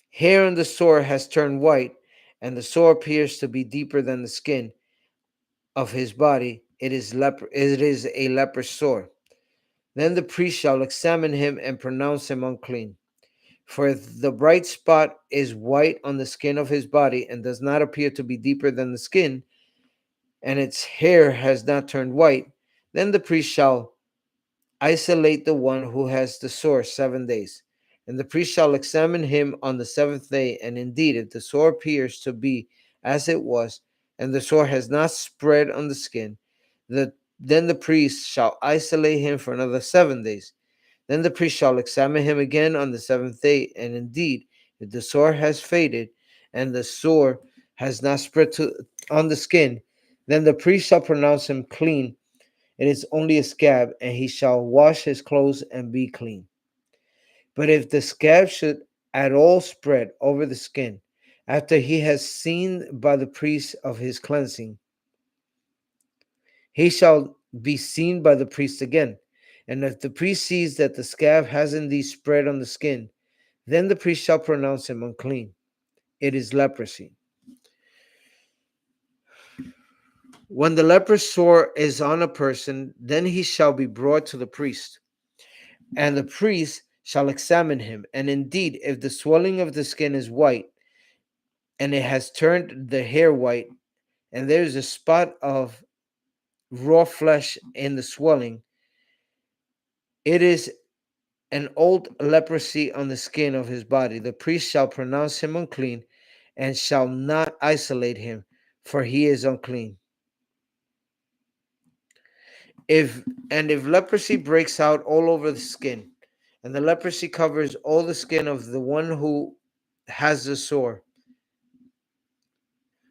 hair on the sore has turned white, and the sore appears to be deeper than the skin of his body, it is a leprous sore. Then the priest shall examine him and pronounce him unclean. For if the bright spot is white on the skin of his body and does not appear to be deeper than the skin, and its hair has not turned white, then the priest shall isolate the one who has the sore 7 days. And the priest shall examine him on the seventh day, and indeed, if the sore appears to be as it was, and the sore has not spread on the skin, then the priest shall isolate him for another 7 days. Then the priest shall examine him again on the seventh day, and indeed, if the sore has faded, and the sore has not spread on the skin, then the priest shall pronounce him clean. It is only a scab, and he shall wash his clothes and be clean. But if the scab should at all spread over the skin, after he has seen by the priest of his cleansing, he shall be seen by the priest again. And if the priest sees that the scab has indeed spread on the skin, then the priest shall pronounce him unclean. It is leprosy. When the leprous sore is on a person, then he shall be brought to the priest, and the priest shall examine him. And indeed, if the swelling of the skin is white, and it has turned the hair white, and there is a spot of raw flesh in the swelling, it is an old leprosy on the skin of his body. The priest shall pronounce him unclean, and shall not isolate him, for he is unclean. If leprosy breaks out all over the skin, and the leprosy covers all the skin of the one who has the sore,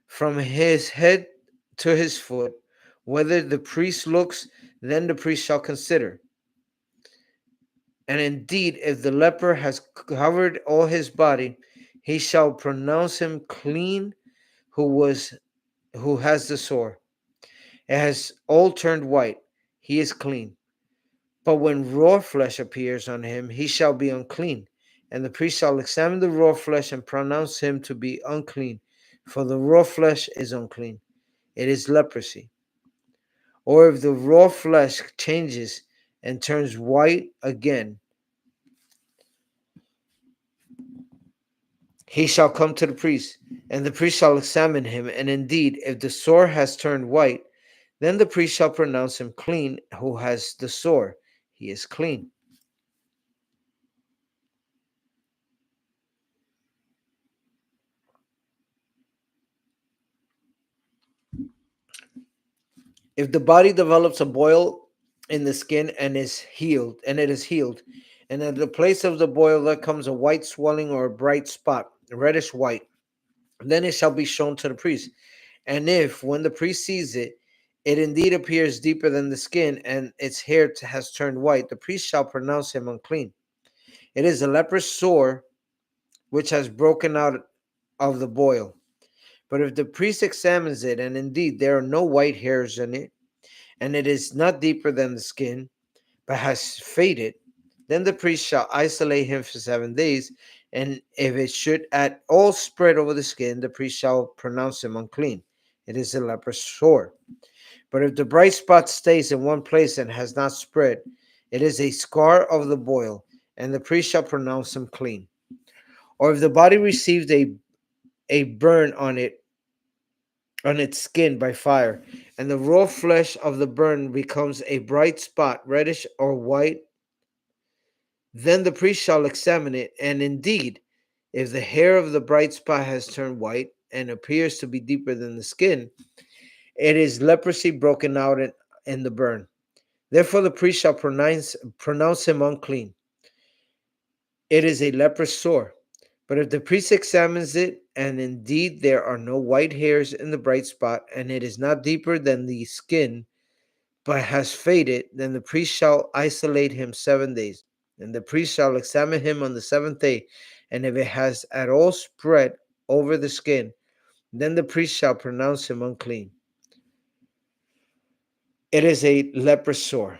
from his head to his foot, whether the priest looks, then the priest shall consider. And indeed, if the leper has covered all his body, he shall pronounce him clean who has the sore. It has all turned white. He is clean. But when raw flesh appears on him, he shall be unclean. And the priest shall examine the raw flesh and pronounce him to be unclean. For the raw flesh is unclean. It is leprosy. Or if the raw flesh changes and turns white again, he shall come to the priest, and the priest shall examine him. And indeed, if the sore has turned white, then the priest shall pronounce him clean who has the sore. He is clean. If the body develops a boil in the skin and it is healed, and at the place of the boil there comes a white swelling or a bright spot, reddish white, then it shall be shown to the priest. And if, when the priest sees it, it indeed appears deeper than the skin, and its hair has turned white, the priest shall pronounce him unclean. It is a leprous sore which has broken out of the boil. But if the priest examines it, and indeed there are no white hairs in it, and it is not deeper than the skin, but has faded, then the priest shall isolate him for 7 days. And if it should at all spread over the skin, the priest shall pronounce him unclean. It is a leprous sore. But if the bright spot stays in one place and has not spread, it is a scar of the boil, and the priest shall pronounce him clean. Or if the body received a burn on its skin by fire, and the raw flesh of the burn becomes a bright spot, reddish or white, then the priest shall examine it, and indeed, if the hair of the bright spot has turned white and appears to be deeper than the skin, it is leprosy broken out in the burn. Therefore, the priest shall pronounce him unclean. It is a leprous sore. But if the priest examines it, and indeed there are no white hairs in the bright spot, and it is not deeper than the skin, but has faded, then the priest shall isolate him 7 days. And the priest shall examine him on the seventh day, and if it has at all spread over the skin, then the priest shall pronounce him unclean. It is a leprous sore.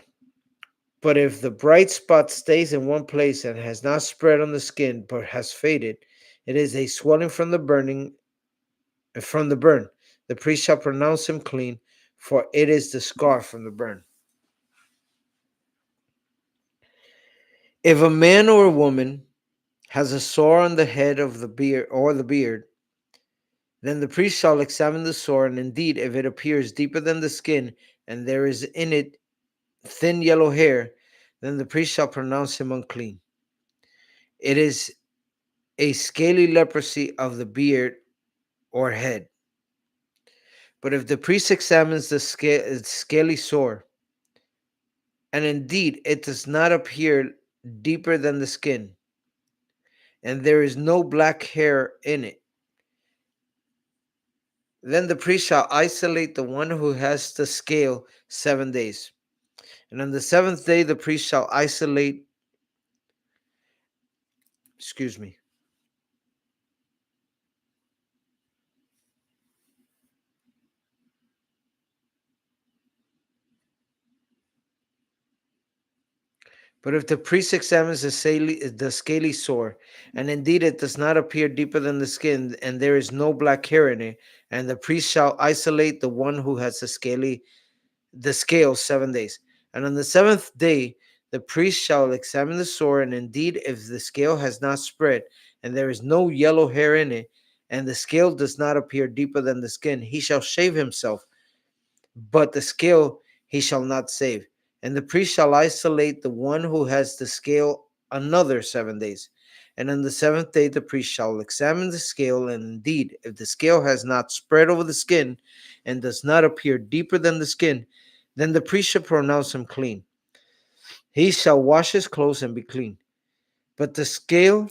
But if the bright spot stays in one place and has not spread on the skin, but has faded, it is a swelling from the burn. The priest shall pronounce him clean, for it is the scar from the burn. If a man or a woman has a sore on the head of the beard, then the priest shall examine the sore, and indeed, if it appears deeper than the skin, and there is in it thin yellow hair, then the priest shall pronounce him unclean. It is a scaly leprosy of the beard or head. But if the priest examines the scaly sore, and indeed it does not appear deeper than the skin, and there is no black hair in it, then the priest shall isolate the one who has the scale 7 days. And on the seventh day, the priest shall excuse me, But if the priest examines the scaly sore, and indeed it does not appear deeper than the skin, and there is no black hair in it, and the priest shall isolate the one who has the scale 7 days. And on the seventh day the priest shall examine the sore, and indeed if the scale has not spread, and there is no yellow hair in it, and the scale does not appear deeper than the skin, he shall shave himself, but the scale he shall not save. And the priest shall isolate the one who has the scale another 7 days. And on the seventh day the priest shall examine the scale, and indeed, if the scale has not spread over the skin, and does not appear deeper than the skin, then the priest shall pronounce him clean. He shall wash his clothes and be clean. But the scale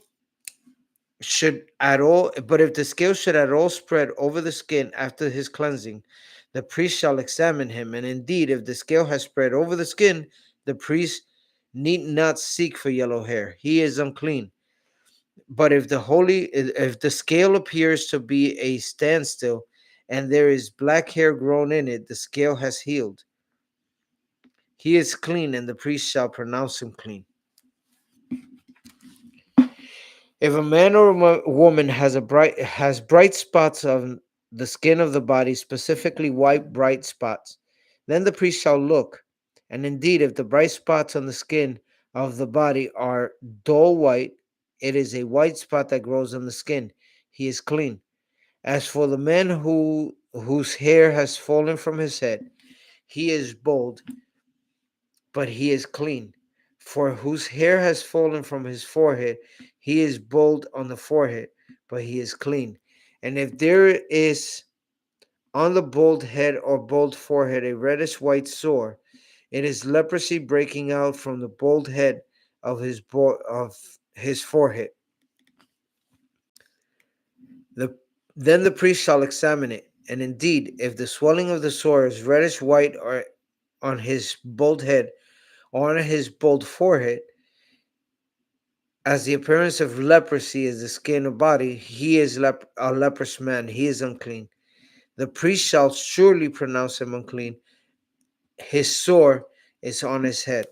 but if the scale should at all spread over the skin after his cleansing, the priest shall examine him, and indeed if the scale has spread over the skin, the priest need not seek for yellow hair, he is unclean. But if the scale appears to be a standstill, and there is black hair grown in it, the scale has healed, he is clean, and the priest shall pronounce him clean. If a man or a woman has bright spots on the skin of the body, specifically white bright spots, then the priest shall look. And indeed, if the bright spots on the skin of the body are dull white, it is a white spot that grows on the skin. He is clean. As for the man whose hair has fallen from his head, he is bald, but he is clean. For whose hair has fallen from his forehead, he is bald on the forehead, but he is clean. And if there is on the bald head or bald forehead a reddish white sore, it is leprosy breaking out from the bald head of his forehead. The, then the priest shall examine it, and indeed, if the swelling of the sore is reddish white or on his bald head or on his bald forehead, as the appearance of leprosy is the skin of body, he is a leprous man, he is unclean. The priest shall surely pronounce him unclean. His sore is on his head.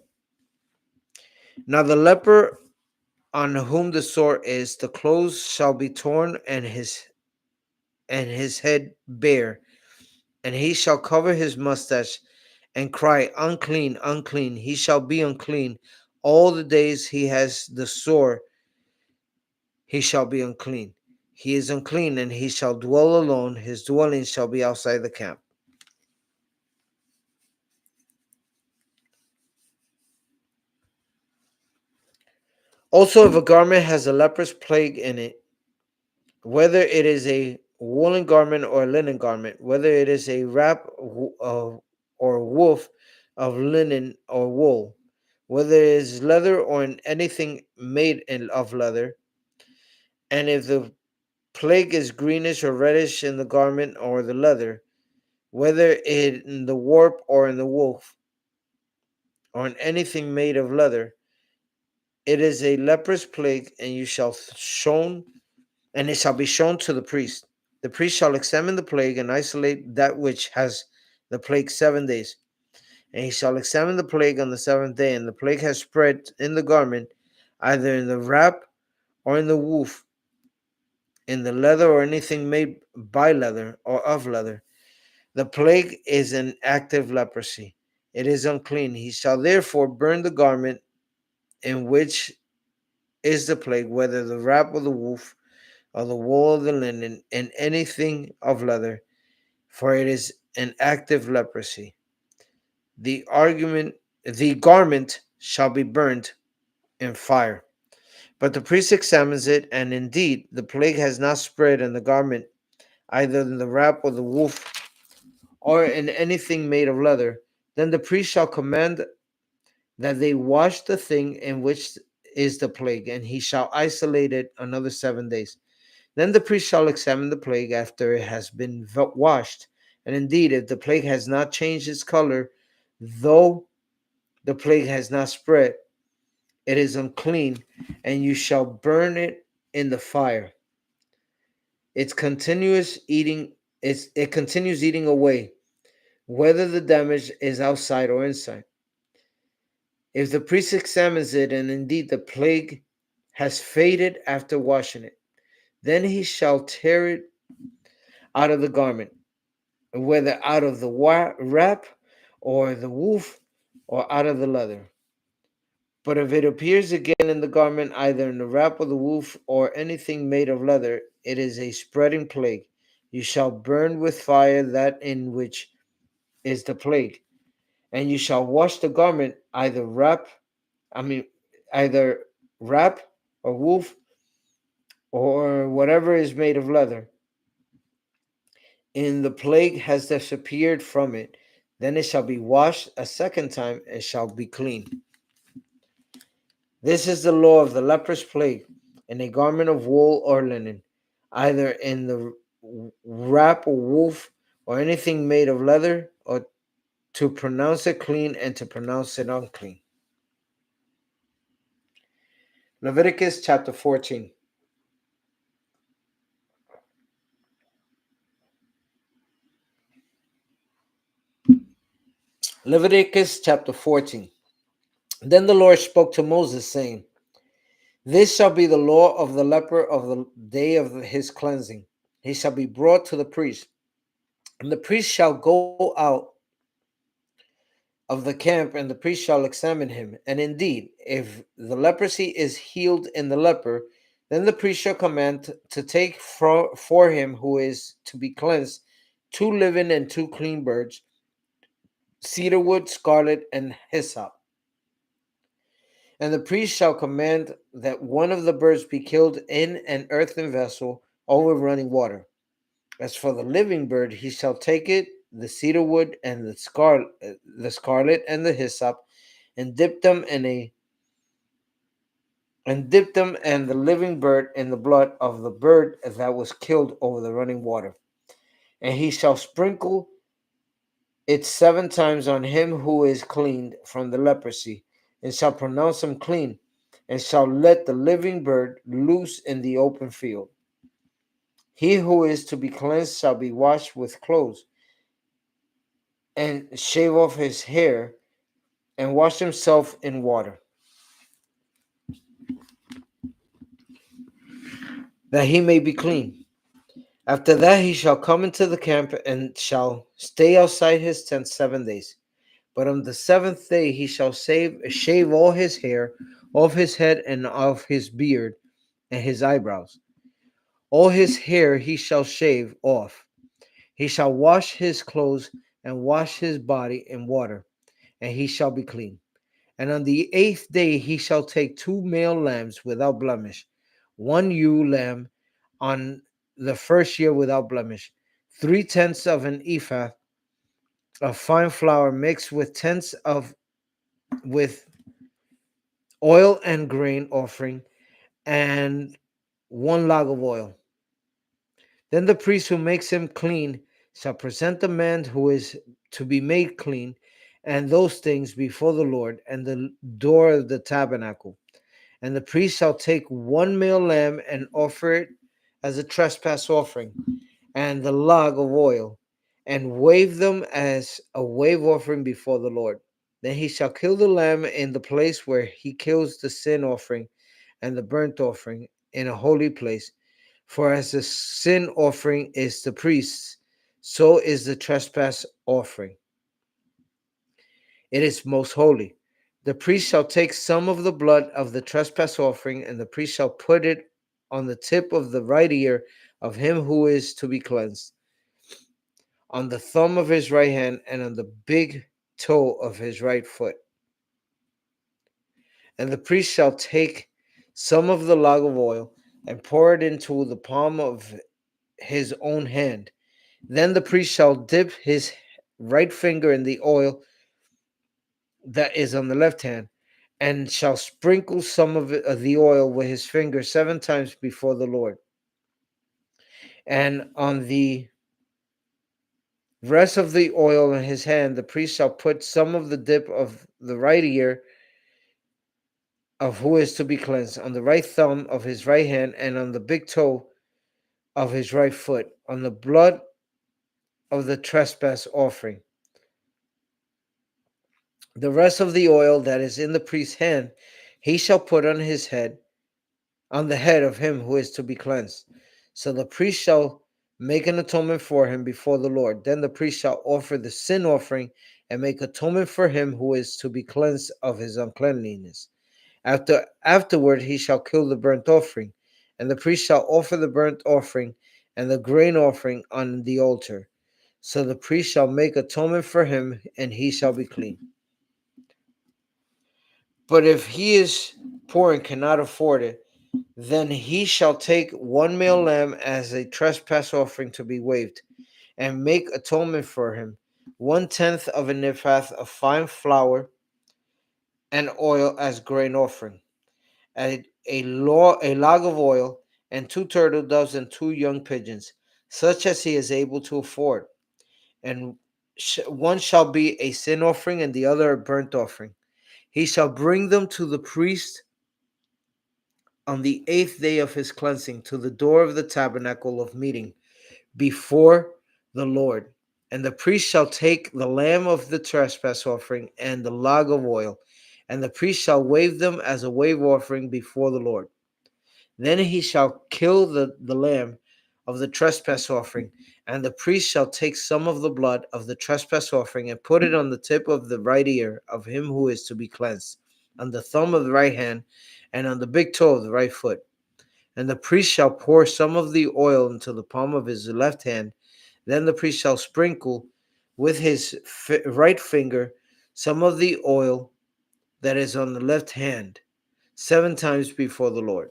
Now the leper on whom the sore is, the clothes shall be torn, and his head bare, and he shall cover his mustache and cry, unclean, unclean. He shall be unclean all the days he has the sore, he shall be unclean. He is unclean, and he shall dwell alone. His dwelling shall be outside the camp. Also, if a garment has a leprous plague in it, whether it is a woolen garment or a linen garment, whether it is a wrap or woof of linen or wool, whether it is leather or in anything made of leather, and if the plague is greenish or reddish in the garment or the leather, whether in the warp or in the woof, or in anything made of leather, it is a leprous plague, and it shall be shown to the priest. The priest shall examine the plague and isolate that which has the plague 7 days. And he shall examine the plague on the seventh day, and the plague has spread in the garment, either in the wrap or in the woof, in the leather or anything made by leather or of leather. The plague is an active leprosy. It is unclean. He shall therefore burn the garment in which is the plague, whether the wrap or the woof, or the wool or the linen, and anything of leather, for it is an active leprosy. The argument the garment shall be burnt in fire. But the priest examines it, and indeed the plague has not spread in the garment, either in the wrap or the woof, or in anything made of leather. Then the priest shall command that they wash the thing in which is the plague, and he shall isolate it another 7 days. Then the priest shall examine the plague after it has been washed, and indeed, if the plague has not changed its color, though the plague has not spread, it is unclean, and you shall burn it in the fire. It's continuous eating. It continues eating away, whether the damage is outside or inside. If the priest examines it, and indeed the plague has faded after washing it, then he shall tear it out of the garment, whether out of the wrap or the woof or out of the leather. But if it appears again in the garment, either in the wrap or the woof or anything made of leather, it is a spreading plague. You shall burn with fire that in which is the plague, and you shall wash the garment I mean, either wrap or woof or whatever is made of leather. And the plague has disappeared from it. Then it shall be washed a second time and shall be clean. This is the law of the leprous plague, in a garment of wool or linen, either in the wrap or woof or anything made of leather, or to pronounce it clean and to pronounce it unclean. Leviticus chapter 14. Leviticus chapter 14. Then the Lord spoke to Moses, saying, This shall be the law of the leper of the day of his cleansing. He shall be brought to the priest, and the priest shall go out of the camp, and the priest shall examine him. And indeed, if the leprosy is healed in the leper, then the priest shall command to take for him who is to be cleansed 2 living and 2 clean birds, cedar wood, scarlet, and hyssop. And the priest shall command that one of the birds be killed in an earthen vessel over running water. As for the living bird, he shall take it, the cedar wood, and the scarlet and the hyssop, and dip them and the living bird in the blood of the bird that was killed over the running water. And he shall sprinkle it 7 times on him who is cleaned from the leprosy, and shall pronounce him clean, and shall let the living bird loose in the open field. He who is to be cleansed shall be washed with clothes, and shave off his hair, and wash himself in water, that he may be clean. After that he shall come into the camp, and shall stay outside his tent 7 days. But on the 7th day he shall shave all his hair off his head and off his beard and his eyebrows. All his hair he shall shave off. He shall wash his clothes and wash his body in water, and he shall be clean. And on the 8th day he shall take 2 male lambs without blemish, 1 ewe lamb on the first year without blemish, 3/10 of an ephah of fine flour mixed with oil and grain offering, and 1 log of oil. Then the priest who makes him clean shall present the man who is to be made clean and those things before the Lord and the door of the tabernacle. And the priest shall take 1 male lamb and offer it as a trespass offering, and the log of oil, and wave them as a wave offering before the Lord. Then he shall kill the lamb in the place where he kills the sin offering and the burnt offering in a holy place. For as the sin offering is the priest's, so is the trespass offering. It is most holy. The priest shall take some of the blood of the trespass offering, and the priest shall put it on the tip of the right ear of him who is to be cleansed, on the thumb of his right hand, and on the big toe of his right foot. And the priest shall take some of the log of oil and pour it into the palm of his own hand. Then the priest shall dip his right finger in the oil that is on the left hand, and shall sprinkle some of the oil with his finger 7 times before the Lord. And on the rest of the oil in his hand, the priest shall put some of the dip of the right ear of who is to be cleansed, on the right thumb of his right hand, and on the big toe of his right foot, on the blood of the trespass offering. The rest of the oil that is in the priest's hand, he shall put on his head, on the head of him who is to be cleansed. So the priest shall make an atonement for him before the Lord. Then the priest shall offer the sin offering and make atonement for him who is to be cleansed of his uncleanliness. Afterward he shall kill the burnt offering, and the priest shall offer the burnt offering and the grain offering on the altar. So the priest shall make atonement for him, and he shall be clean. But if he is poor and cannot afford it, then he shall take one male lamb as a trespass offering to be waived, and make atonement for him, 1/10 of an ephah of fine flour and oil as grain offering, a log of oil, and 2 turtle doves and 2 young pigeons, such as he is able to afford. And one shall be a sin offering, and the other a burnt offering. He shall bring them to the priest on the 8th day of his cleansing to the door of the tabernacle of meeting before the Lord. And the priest shall take the lamb of the trespass offering and the log of oil, and the priest shall wave them as a wave offering before the Lord. Then he shall kill the lamb of the trespass offering, and the priest shall take some of the blood of the trespass offering and put it on the tip of the right ear of him who is to be cleansed, on the thumb of the right hand, and on the big toe of the right foot. And the priest shall pour some of the oil into the palm of his left hand. Then the priest shall sprinkle with his right finger some of the oil that is on the left hand 7 times before the Lord.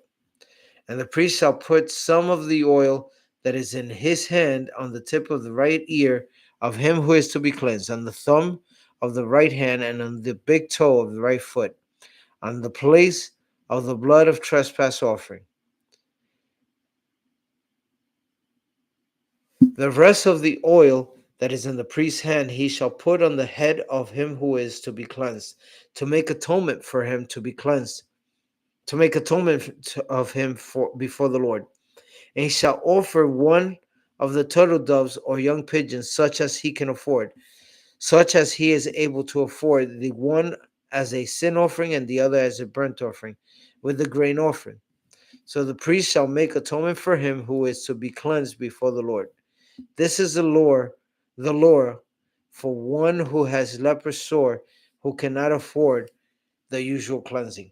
And the priest shall put some of the oil that is in his hand on the tip of the right ear of him who is to be cleansed, on the thumb of the right hand, and on the big toe of the right foot, on the place of the blood of trespass offering. The rest of the oil that is in the priest's hand he shall put on the head of him who is to be cleansed, to make atonement for him to be cleansed, to make atonement of him before the Lord. And he shall offer one of the turtle doves or young pigeons, such as he can afford, such as he is able to afford, the one as a sin offering and the other as a burnt offering, with the grain offering. So the priest shall make atonement for him who is to be cleansed before the Lord. This is the law for one who has leprous sore, who cannot afford the usual cleansing.